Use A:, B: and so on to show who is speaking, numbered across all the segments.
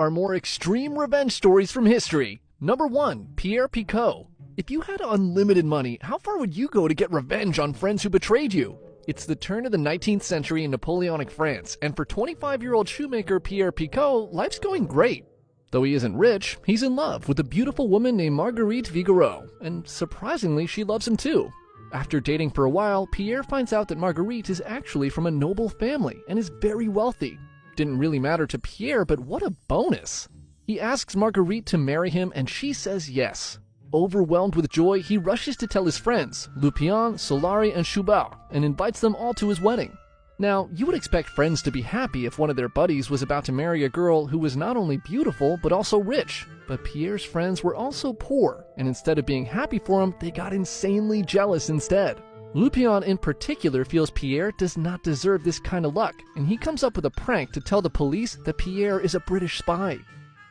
A: Are more extreme revenge stories from history. Number 1. Pierre Picot. If you had unlimited money, how far would you go to get revenge on friends who betrayed you? It's the turn of the 19th century in Napoleonic France, and for 25-year-old shoemaker Pierre Picot, life's going great. Though he isn't rich, he's in love with a beautiful woman named Marguerite Vigoureux, and surprisingly, she loves him too. After dating for a while, Pierre finds out that Marguerite is actually from a noble family and is very wealthy. Didn't really matter to Pierre, but what a bonus! He asks Marguerite to marry him and she says yes. Overwhelmed with joy, he rushes to tell his friends, Lupion, Solari, and Schubert, and invites them all to his wedding. Now, you would expect friends to be happy if one of their buddies was about to marry a girl who was not only beautiful, but also rich. But Pierre's friends were also poor, and instead of being happy for him, they got insanely jealous instead. Lupion in particular feels Pierre does not deserve this kind of luck, and he comes up with a prank to tell the police that Pierre is a British spy.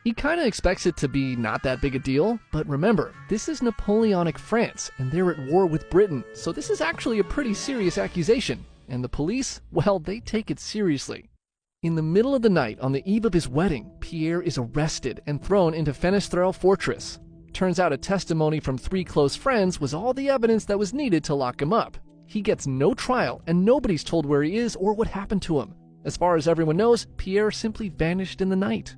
A: He kinda expects it to be not that big a deal, but remember, this is Napoleonic France, and they're at war with Britain, so this is actually a pretty serious accusation. And the police, well, they take it seriously. In the middle of the night, on the eve of his wedding, Pierre is arrested and thrown into Fenestrelle Fortress. Turns out a testimony from 3 close friends was all the evidence that was needed to lock him up. He gets no trial, and nobody's told where he is or what happened to him. As far as everyone knows, Pierre simply vanished in the night.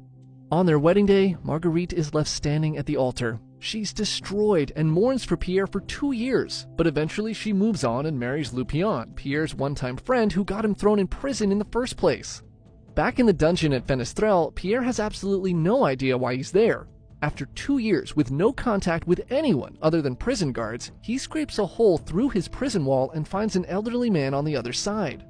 A: On their wedding day, Marguerite is left standing at the altar. She's destroyed and mourns for Pierre for 2 years, but eventually she moves on and marries Lupion, Pierre's one-time friend who got him thrown in prison in the first place. Back in the dungeon at Fenestrelle, Pierre has absolutely no idea why he's there. After 2 years with no contact with anyone other than prison guards, he scrapes a hole through his prison wall and finds an elderly man on the other side.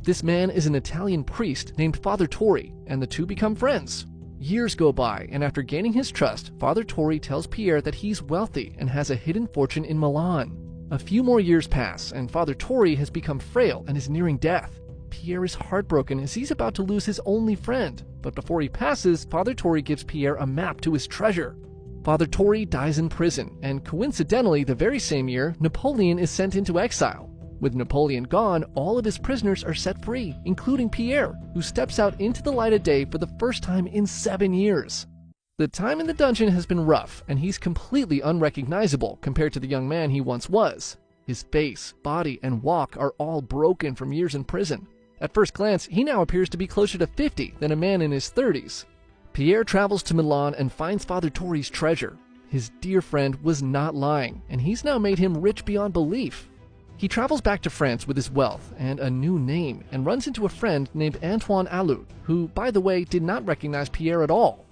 A: This man is an Italian priest named Father Torri, and the two become friends. Years go by, and after gaining his trust, Father Torri tells Pierre that he's wealthy and has a hidden fortune in Milan. A few more years pass, and Father Torri has become frail and is nearing death. Pierre is heartbroken as he's about to lose his only friend, but before he passes, Father Torri gives Pierre a map to his treasure. Father Torri dies in prison, and coincidentally, the very same year, Napoleon is sent into exile. With Napoleon gone, all of his prisoners are set free, including Pierre, who steps out into the light of day for the first time in 7 years. The time in the dungeon has been rough, and he's completely unrecognizable compared to the young man he once was. His face, body, and walk are all broken from years in prison. At first glance, he now appears to be closer to 50 than a man in his 30s. Pierre travels to Milan and finds Father Torri's treasure. His dear friend was not lying, and he's now made him rich beyond belief. He travels back to France with his wealth and a new name and runs into a friend named Antoine Alloud, who, by the way, did not recognize Pierre at all.